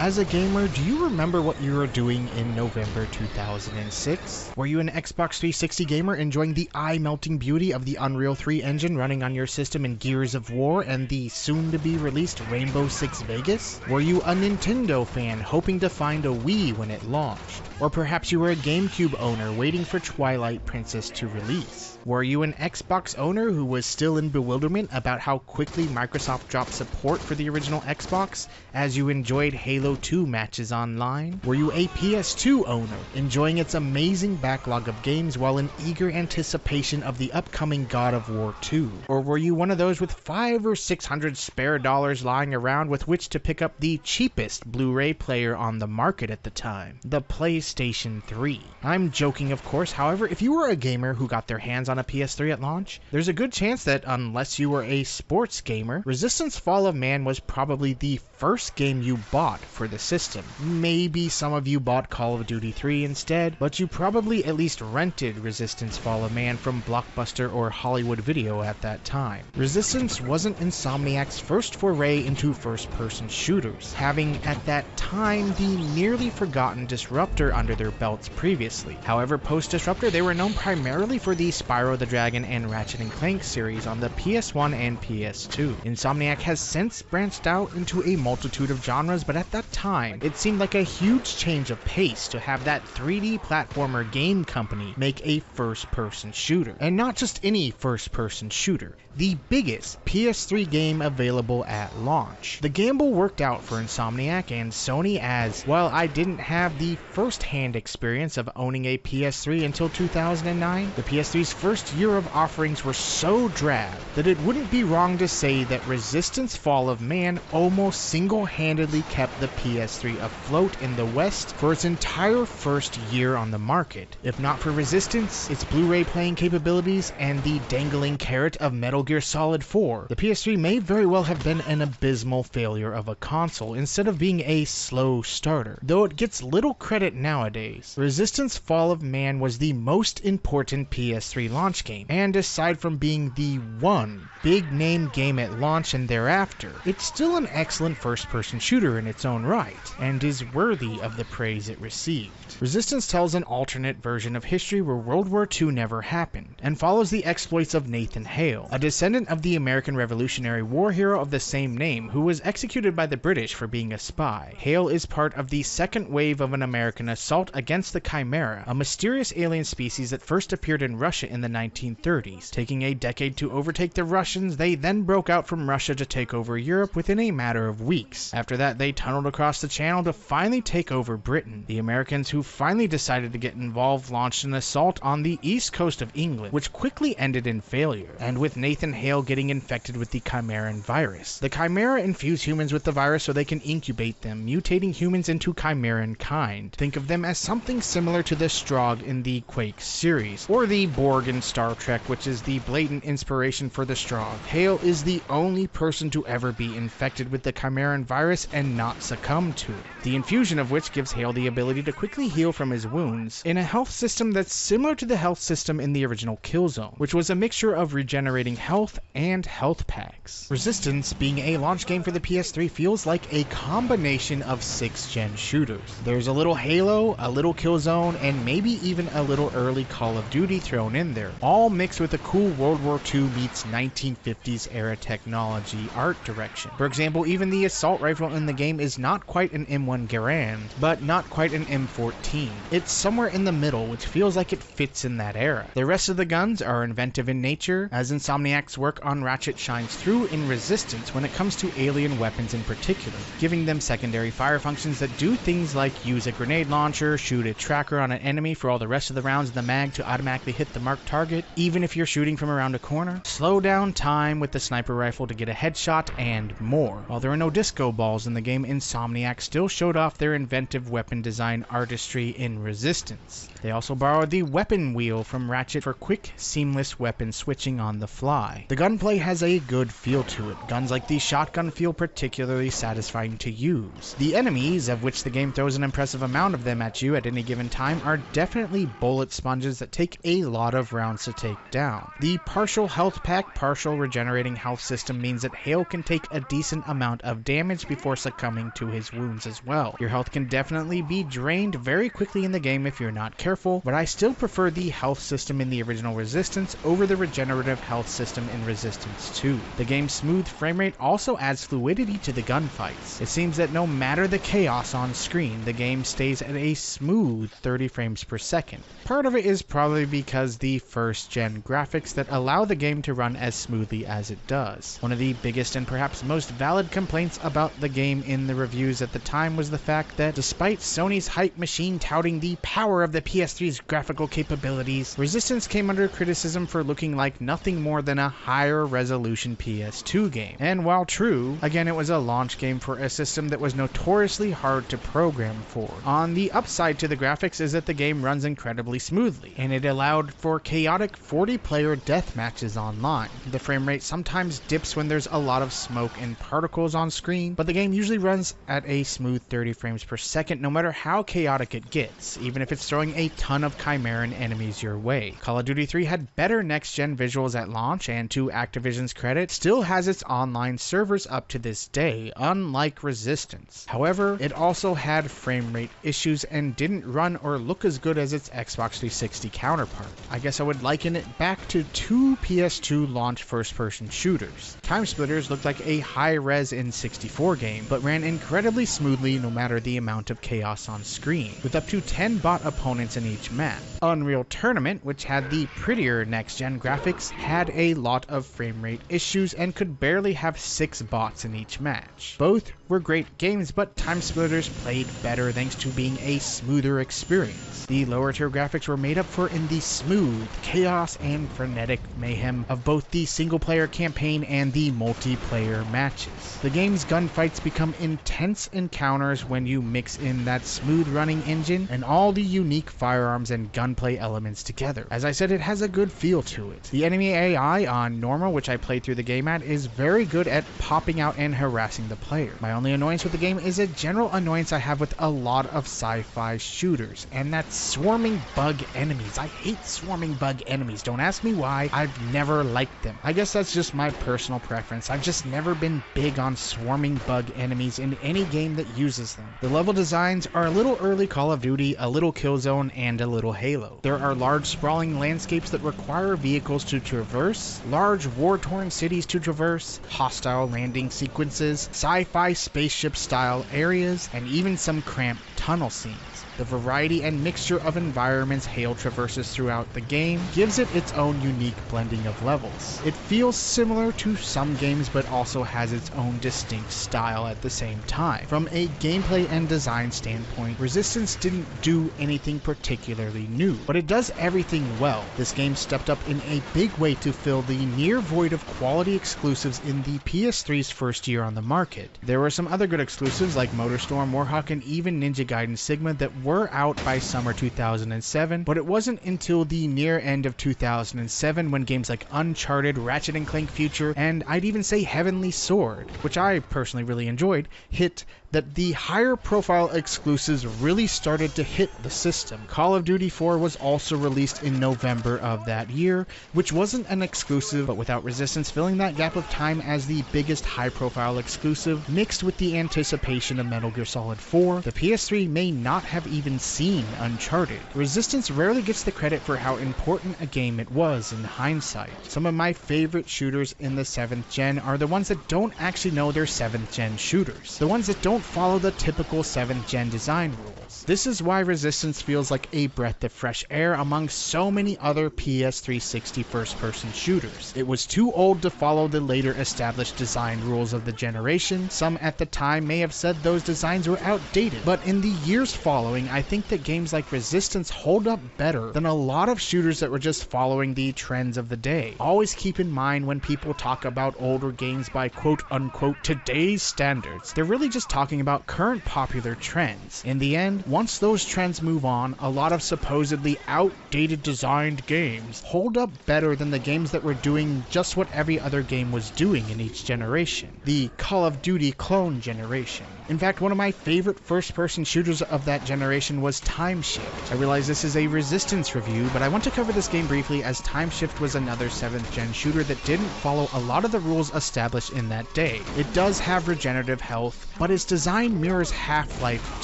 As a gamer, do you remember what you were doing in November 2006? Were you an Xbox 360 gamer enjoying the eye-melting beauty of the Unreal 3 engine running on your system in Gears of War and the soon-to-be-released Rainbow Six Vegas? Were you a Nintendo fan hoping to find a Wii when it launched? Or perhaps you were a GameCube owner waiting for Twilight Princess to release? Were you an Xbox owner who was still in bewilderment about how quickly Microsoft dropped support for the original Xbox as you enjoyed Halo 2 matches online? Were you a PS2 owner enjoying its amazing backlog of games while in eager anticipation of the upcoming God of War 2? Or were you one of those with $500 or $600 spare dollars lying around with which to pick up the cheapest Blu-ray player on the market at the time, the PlayStation 3? I'm joking, of course. However, if you were a gamer who got their hands on a PS3 at launch, there's a good chance that unless you were a sports gamer, Resistance Fall of Man was probably the first game you bought for the system. Maybe some of you bought Call of Duty 3 instead, but you probably at least rented Resistance Fall of Man from Blockbuster or Hollywood Video at that time. Resistance wasn't Insomniac's first foray into first-person shooters, having at that time the nearly forgotten Disruptor under their belts previously. However, post-Disruptor, they were known primarily for the Spyro the Dragon and Ratchet & Clank series on the PS1 and PS2. Insomniac has since branched out into a multitude of genres, but at that time, it seemed like a huge change of pace to have that 3D platformer game company make a first-person shooter. And not just any first-person shooter, the biggest PS3 game available at launch. The gamble worked out for Insomniac and Sony as, while I didn't have the first-hand experience of owning a PS3 until 2009, the PS3's first year of offerings were so drab that it wouldn't be wrong to say that Resistance Fall of Man almost single-handedly kept the PS3 afloat in the West for its entire first year on the market. If not for Resistance, its Blu-ray playing capabilities, and the dangling carrot of Metal Gear Solid 4, the PS3 may very well have been an abysmal failure of a console instead of being a slow starter, though it gets little credit nowadays. Resistance Fall of Man was the most important PS3 launch game, and aside from being the one big-name game at launch and thereafter, it's still an excellent first-person shooter in its own right, and is worthy of the praise it received. Resistance tells an alternate version of history where World War II never happened, and follows the exploits of Nathan Hale, a descendant of the American Revolutionary War hero of the same name who was executed by the British for being a spy. Hale is part of the second wave of an American assault against the Chimera, a mysterious alien species that first appeared in Russia in the 1930s. Taking a decade to overtake the Russians, they then broke out from Russia to take over Europe within a matter of weeks. After that, they tunneled across the Channel to finally take over Britain. The Americans, who finally decided to get involved, launched an assault on the east coast of England, which quickly ended in failure, and with Nathan Hale getting infected with the Chimeran virus. The Chimera infuse humans with the virus so they can incubate them, mutating humans into Chimeran kind. Think of them as something similar to the Strogg in the Quake series, or the Borg in Star Trek, which is the blatant inspiration for the Strogg. Hale is the only person to ever be infected with the Chimeran virus and not succumb to it, the infusion of which gives Hale the ability to quickly heal from his wounds in a health system that's similar to the health system in the original Killzone, which was a mixture of regenerating health and health packs. Resistance, being a launch game for the PS3, feels like a combination of 6th-gen shooters. There's a little Halo, a little Killzone, and maybe even a little early Call of Duty thrown in there, all mixed with a cool World War II meets 1950s era technology art direction. For example, even the assault rifle in the game is not quite an M1 Garand, but not quite an M14. It's somewhere in the middle, which feels like it fits in that era. The rest of the guns are inventive in nature, as Insomniac's work on Ratchet shines through in Resistance when it comes to alien weapons in particular, giving them secondary fire functions that do things like use a grenade launcher, shoot a tracker on an enemy for all the rest of the rounds in the mag to automatically hit the marked target, even if you're shooting from around a corner, slow down time with the sniper rifle to get a headshot, and more. While there are no disco balls in the game, Insomniac still showed off their inventive weapon design artistry in Resistance. They also borrowed the weapon wheel from Ratchet for quick, seamless weapon switching on the fly. The gunplay has a good feel to it. Guns like the shotgun feel particularly satisfying to use. The enemies, of which the game throws an impressive amount of them them at you at any given time are definitely bullet sponges that take a lot of rounds to take down. The partial health pack, partial regenerating health system means that Hale can take a decent amount of damage before succumbing to his wounds as well. Your health can definitely be drained very quickly in the game if you're not careful, but I still prefer the health system in the original Resistance over the regenerative health system in Resistance 2. The game's smooth framerate also adds fluidity to the gunfights. It seems that no matter the chaos on screen, the game stays at a smooth 30 frames per second. Part of it is probably because the first gen graphics that allow the game to run as smoothly as it does. One of the biggest and perhaps most valid complaints about the game in the reviews at the time was the fact that despite Sony's hype machine touting the power of the PS3's graphical capabilities, Resistance came under criticism for looking like nothing more than a higher resolution PS2 game. And while true, again it was a launch game for a system that was notoriously hard to program for. On the upside to the graphics is that the game runs incredibly smoothly, and it allowed for chaotic 40-player death matches online. The frame rate sometimes dips when there's a lot of smoke and particles on screen, but the game usually runs at a smooth 30 frames per second no matter how chaotic it gets, even if it's throwing a ton of Chimeran enemies your way. Call of Duty 3 had better next-gen visuals at launch, and to Activision's credit, still has its online servers up to this day, unlike Resistance. However, it also had frame rate issues and didn't run or look as good as its Xbox 360 counterpart. I guess I would liken it back to two PS2 launch first-person shooters. Time Splitters looked like a high-res N64 game, but ran incredibly smoothly no matter the amount of chaos on screen, with up to 10 bot opponents in each map. Unreal Tournament, which had the prettier next-gen graphics, had a lot of frame rate issues and could barely have 6 bots in each match. Both were great games, but Time Splitters played better thanks to being a smoother experience. The lower tier graphics were made up for in the smooth chaos and frenetic mayhem of both the single player campaign and the multiplayer matches. The game's gunfights become intense encounters when you mix in that smooth running engine and all the unique firearms and gunplay elements together. As I said, it has a good feel to it. The enemy AI on normal, which I played through the game at, is very good at popping out and harassing the player. My only annoyance with the game is a general annoyance I have with a lot of sci-fi shooters, and that's swarming bug enemies. I hate swarming bug enemies. Don't ask me why. I've never liked them. I guess that's just my personal preference. I've just never been big on swarming bug enemies in any game that uses them. The level designs are a little early Call of Duty, a little Killzone, and a little Halo. There are large sprawling landscapes that require vehicles to traverse, large war-torn cities to traverse, hostile landing sequences, sci-fi spaceship style areas, and even some cramped tunnel scenes. The variety and mixture of environments Hale traverses throughout the game gives it its own unique blending of levels. It feels similar to some games, but also has its own distinct style at the same time. From a gameplay and design standpoint, Resistance didn't do anything particularly new, but it does everything well. This game stepped up in a big way to fill the near void of quality exclusives in the PS3's first year on the market. There were some other good exclusives like Motorstorm, Warhawk, and even Ninja Gaiden Sigma that were out by summer 2007, but it wasn't until the near end of 2007 when games like Uncharted, Ratchet & Clank Future, and I'd even say Heavenly Sword, which I personally really enjoyed, hit that the higher profile exclusives really started to hit the system. Call of Duty 4 was also released in November of that year, which wasn't an exclusive, but without Resistance filling that gap of time as the biggest high profile exclusive, mixed with the anticipation of Metal Gear Solid 4, the PS3 may not have even seen Uncharted. Resistance rarely gets the credit for how important a game it was in hindsight. Some of my favorite shooters in the 7th gen are the ones that don't actually know they're 7th gen shooters. The ones that don't follow the typical 7th gen design rules. This is why Resistance feels like a breath of fresh air among so many other PS360 first-person shooters. It was too old to follow the later established design rules of the generation. Some at the time may have said those designs were outdated, but in the years following, I think that games like Resistance hold up better than a lot of shooters that were just following the trends of the day. Always keep in mind when people talk about older games by quote-unquote today's standards, they're really just talking talking about current popular trends. In the end, once those trends move on, a lot of supposedly outdated designed games hold up better than the games that were doing just what every other game was doing in each generation. The Call of Duty clone generation. In fact, one of my favorite first-person shooters of that generation was Time Shift. I realize this is a Resistance review, but I want to cover this game briefly as Time Shift was another 7th gen shooter that didn't follow a lot of the rules established in that day. It does have regenerative health, but its design mirrors Half-Life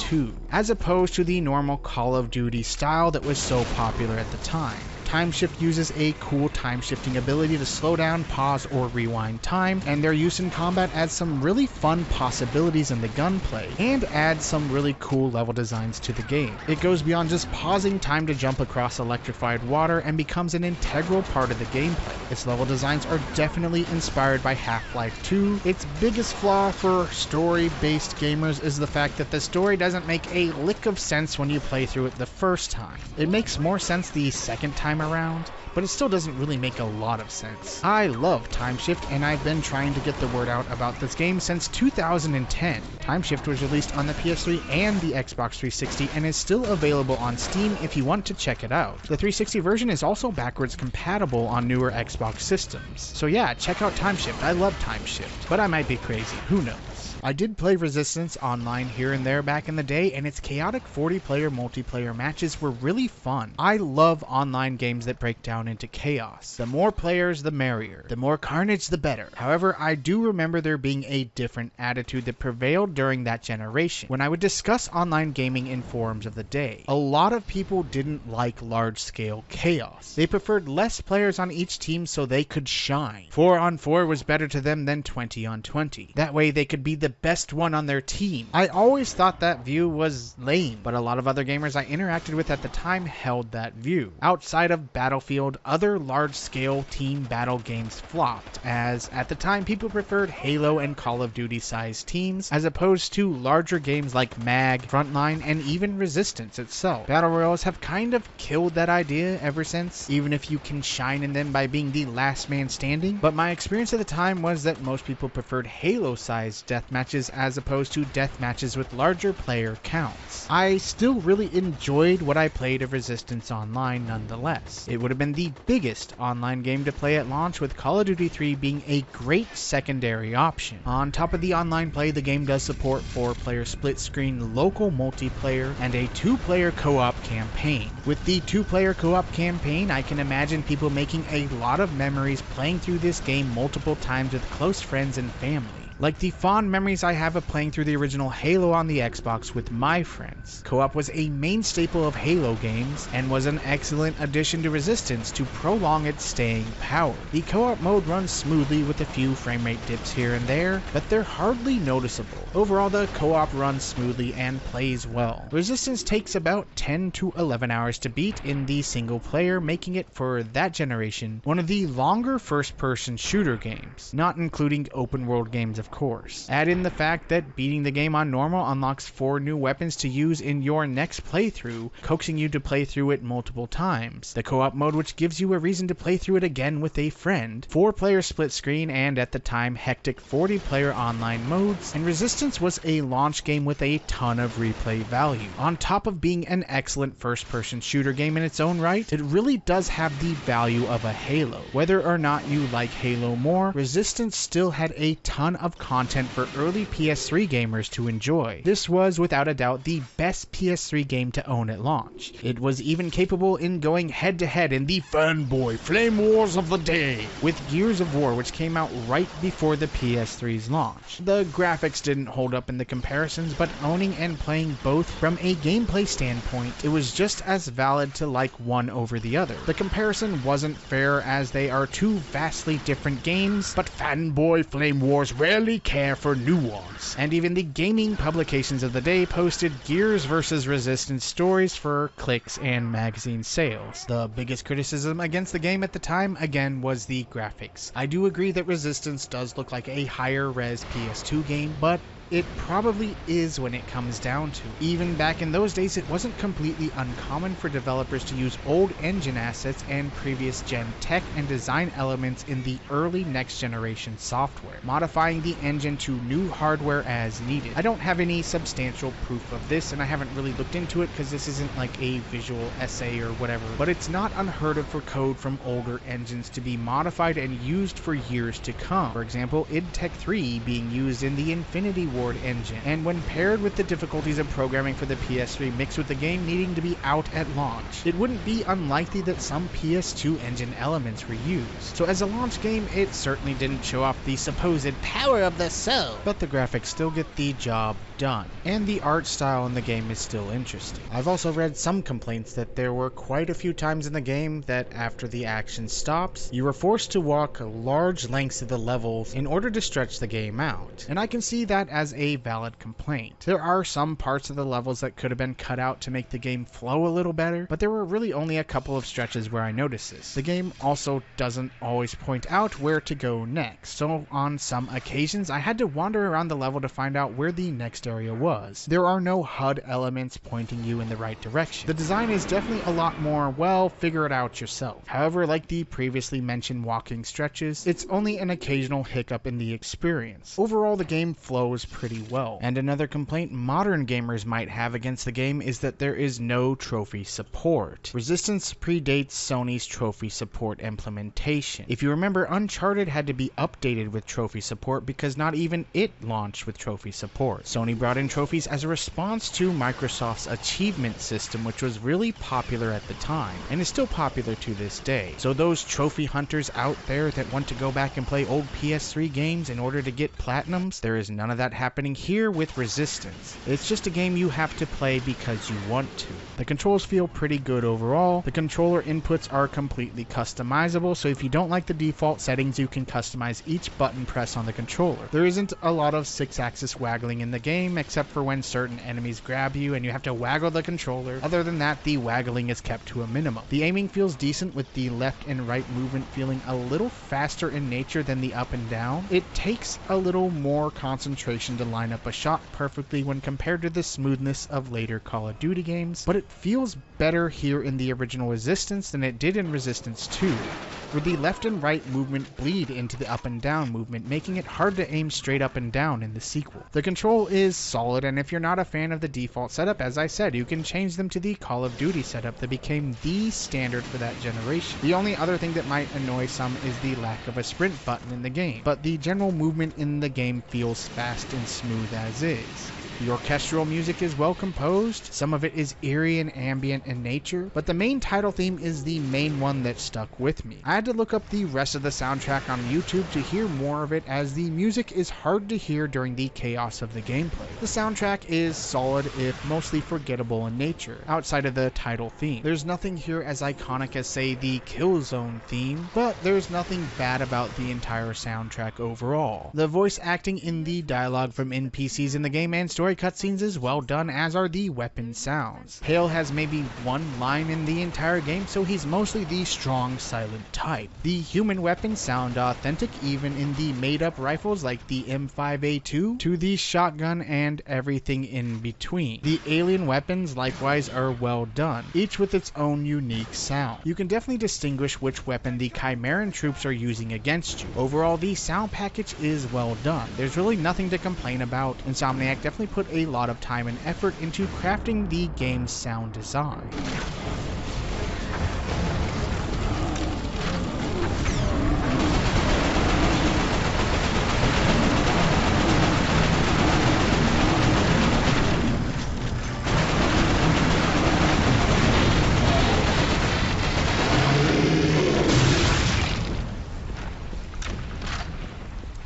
2, as opposed to the normal Call of Duty style that was so popular at the time. Time Shift uses a cool time-shifting ability to slow down, pause, or rewind time, and their use in combat adds some really fun possibilities in the gunplay, and adds some really cool level designs to the game. It goes beyond just pausing time to jump across electrified water and becomes an integral part of the gameplay. Its level designs are definitely inspired by Half-Life 2. Its biggest flaw for story-based gamers is the fact that the story doesn't make a lick of sense when you play through it the first time. It makes more sense the second time around, but it still doesn't really make a lot of sense. I love Time Shift, and I've been trying to get the word out about this game since 2010. Time Shift was released on the PS3 and the Xbox 360 and is still available on Steam if you want to check it out. The 360 version is also backwards compatible on newer Xbox systems. So yeah, check out Time Shift. I love Time Shift, but I might be crazy, who knows. I did play Resistance online here and there back in the day, and its chaotic 40-player multiplayer matches were really fun. I love online games that break down into chaos. The more players, the merrier. The more carnage, the better. However, I do remember there being a different attitude that prevailed during that generation. When I would discuss online gaming in forums of the day, a lot of people didn't like large-scale chaos. They preferred less players on each team so they could shine. 4-on-4 was better to them than 20-on-20. That way they could be the best one on their team. I always thought that view was lame, but a lot of other gamers I interacted with at the time held that view. Outside of Battlefield, other large-scale team battle games flopped, as at the time people preferred Halo and Call of Duty sized teams, as opposed to larger games like MAG, Frontline, and even Resistance itself. Battle Royales have kind of killed that idea ever since, even if you can shine in them by being the last man standing, but my experience at the time was that most people preferred Halo-sized deathmatches as opposed to death matches with larger player counts. I still really enjoyed what I played of Resistance Online nonetheless. It would have been the biggest online game to play at launch, with Call of Duty 3 being a great secondary option. On top of the online play, the game does support 4-player split-screen local multiplayer and a 2-player co-op campaign. With the 2-player co-op campaign, I can imagine people making a lot of memories playing through this game multiple times with close friends and family. Like the fond memories I have of playing through the original Halo on the Xbox with my friends. Co-op was a main staple of Halo games, and was an excellent addition to Resistance to prolong its staying power. The co-op mode runs smoothly with a few frame rate dips here and there, but they're hardly noticeable. Overall, the co-op runs smoothly and plays well. Resistance takes about 10 to 11 hours to beat in the single player, making it, for that generation, one of the longer first-person shooter games, not including open world games of course. Add in the fact that beating the game on normal unlocks 4 new weapons to use in your next playthrough, coaxing you to play through it multiple times. The co-op mode, which gives you a reason to play through it again with a friend. 4-player split screen, and at the time hectic 40-player online modes, and Resistance was a launch game with a ton of replay value. On top of being an excellent first-person shooter game in its own right, it really does have the value of a Halo. Whether or not you like Halo more, Resistance still had a ton of content for early PS3 gamers to enjoy. This was without a doubt the best PS3 game to own at launch. It was even capable in going head-to-head in the fanboy flame wars of the day with Gears of War, which came out right before the PS3's launch. The graphics didn't hold up in the comparisons, but owning and playing both from a gameplay standpoint, it was just as valid to like one over the other. The comparison wasn't fair as they are two vastly different games, but fanboy flame wars rarely care for nuance, and even the gaming publications of the day posted Gears vs. Resistance stories for clicks and magazine sales. The biggest criticism against the game at the time, again, was the graphics. I do agree that Resistance does look like a higher res PS2 game, but it probably is when it comes down to it. Even back in those days, it wasn't completely uncommon for developers to use old engine assets and previous gen tech and design elements in the early next generation software, modifying the engine to new hardware as needed. I don't have any substantial proof of this, and I haven't really looked into it because this isn't like a visual essay or whatever, but it's not unheard of for code from older engines to be modified and used for years to come. For example, id Tech 3 being used in the Infinity Ward engine, and when paired with the difficulties of programming for the PS3 mixed with the game needing to be out at launch, it wouldn't be unlikely that some PS2 engine elements were used. So as a launch game, it certainly didn't show off the supposed power of the soul, but the graphics still get the job done, and the art style in the game is still interesting. I've also read some complaints that there were quite a few times in the game that after the action stops, you were forced to walk large lengths of the levels in order to stretch the game out, and I can see that as a valid complaint. There are some parts of the levels that could have been cut out to make the game flow a little better, but there were really only a couple of stretches where I noticed this. The game also doesn't always point out where to go next, so on some occasions I had to wander around the level to find out where the next area was. There are no HUD elements pointing you in the right direction. The design is definitely a lot more, well, figure it out yourself. However, like the previously mentioned walking stretches, it's only an occasional hiccup in the experience. Overall, the game flows pretty well. And another complaint modern gamers might have against the game is that there is no trophy support. Resistance predates Sony's trophy support implementation. If you remember, Uncharted had to be updated with trophy support because not even it launched with trophy support. Sony brought in trophies as a response to Microsoft's achievement system, which was really popular at the time and is still popular to this day. So those trophy hunters out there that want to go back and play old PS3 games in order to get platinums, there is none of that happening here with Resistance. It's just a game you have to play because you want to. The controls feel pretty good overall. The controller inputs are completely customizable, so if you don't like the default settings, you can customize each button press on the controller. There isn't a lot of 6-axis waggling in the game, except for when certain enemies grab you and you have to waggle the controller. Other than that, the waggling is kept to a minimum. The aiming feels decent, with the left and right movement feeling a little faster in nature than the up and down. It takes a little more concentration to line up a shot perfectly when compared to the smoothness of later Call of Duty games, but it feels better here in the original Resistance than it did in Resistance 2, where the left and right movement bleed into the up and down movement, making it hard to aim straight up and down in the sequel. The control is solid, and if you're not a fan of the default setup, as I said, you can change them to the Call of Duty setup that became the standard for that generation. The only other thing that might annoy some is the lack of a sprint button in the game, but the general movement in the game feels fast and smooth as is. The orchestral music is well composed, some of it is eerie and ambient in nature, but the main title theme is the main one that stuck with me. I had to look up the rest of the soundtrack on YouTube to hear more of it, as the music is hard to hear during the chaos of the gameplay. The soundtrack is solid, if mostly forgettable in nature, outside of the title theme. There's nothing here as iconic as, say, the Killzone theme, but there's nothing bad about the entire soundtrack overall. The voice acting in the dialogue from NPCs in the game and story cutscenes is well done, as are the weapon sounds. Hale has maybe one line in the entire game, so he's mostly the strong, silent type. The human weapons sound authentic, even in the made-up rifles like the M5A2 to the shotgun and everything in between. The alien weapons likewise are well done, each with its own unique sound. You can definitely distinguish which weapon the Chimeran troops are using against you. Overall, the sound package is well done. There's really nothing to complain about. Insomniac definitely put a lot of time and effort into crafting the game's sound design.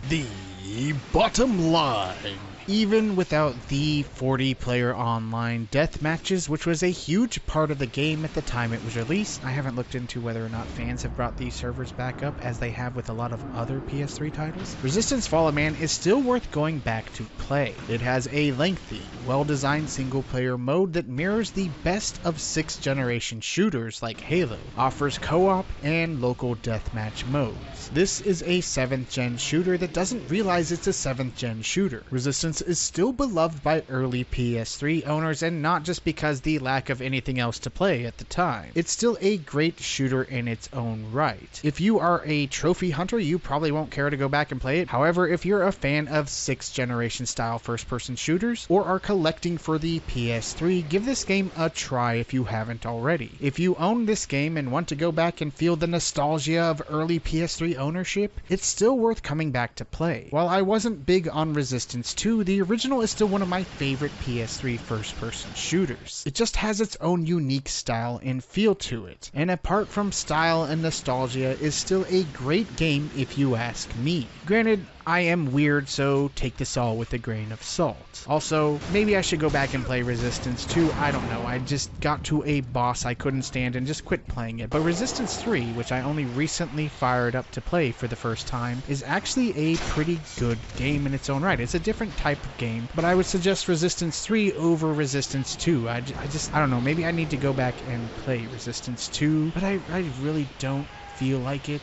The bottom line. Even without the 40-player online death matches, which was a huge part of the game at the time it was released, I haven't looked into whether or not fans have brought these servers back up, as they have with a lot of other PS3 titles. Resistance Fallen Man is still worth going back to play. It has a lengthy, well-designed single-player mode that mirrors the best of 6th generation shooters like Halo, offers co-op and local deathmatch modes. This is a 7th gen shooter that doesn't realize it's a 7th gen shooter. Resistance Resistance is still beloved by early PS3 owners, and not just because the lack of anything else to play at the time. It's still a great shooter in its own right. If you are a trophy hunter, you probably won't care to go back and play it. However, if you're a fan of 6th generation style first-person shooters, or are collecting for the PS3, give this game a try if you haven't already. If you own this game and want to go back and feel the nostalgia of early PS3 ownership, it's still worth coming back to play. While I wasn't big on Resistance 2, the original is still one of my favorite PS3 first-person shooters. It just has its own unique style and feel to it, and apart from style and nostalgia, is still a great game if you ask me. Granted, I am weird, so take this all with a grain of salt. Also, maybe I should go back and play Resistance 2, I don't know, I just got to a boss I couldn't stand and just quit playing it. But Resistance 3, which I only recently fired up to play for the first time, is actually a pretty good game in its own right. It's a different type of game, but I would suggest Resistance 3 over Resistance 2. I don't know, maybe I need to go back and play Resistance 2, but I really don't feel like it.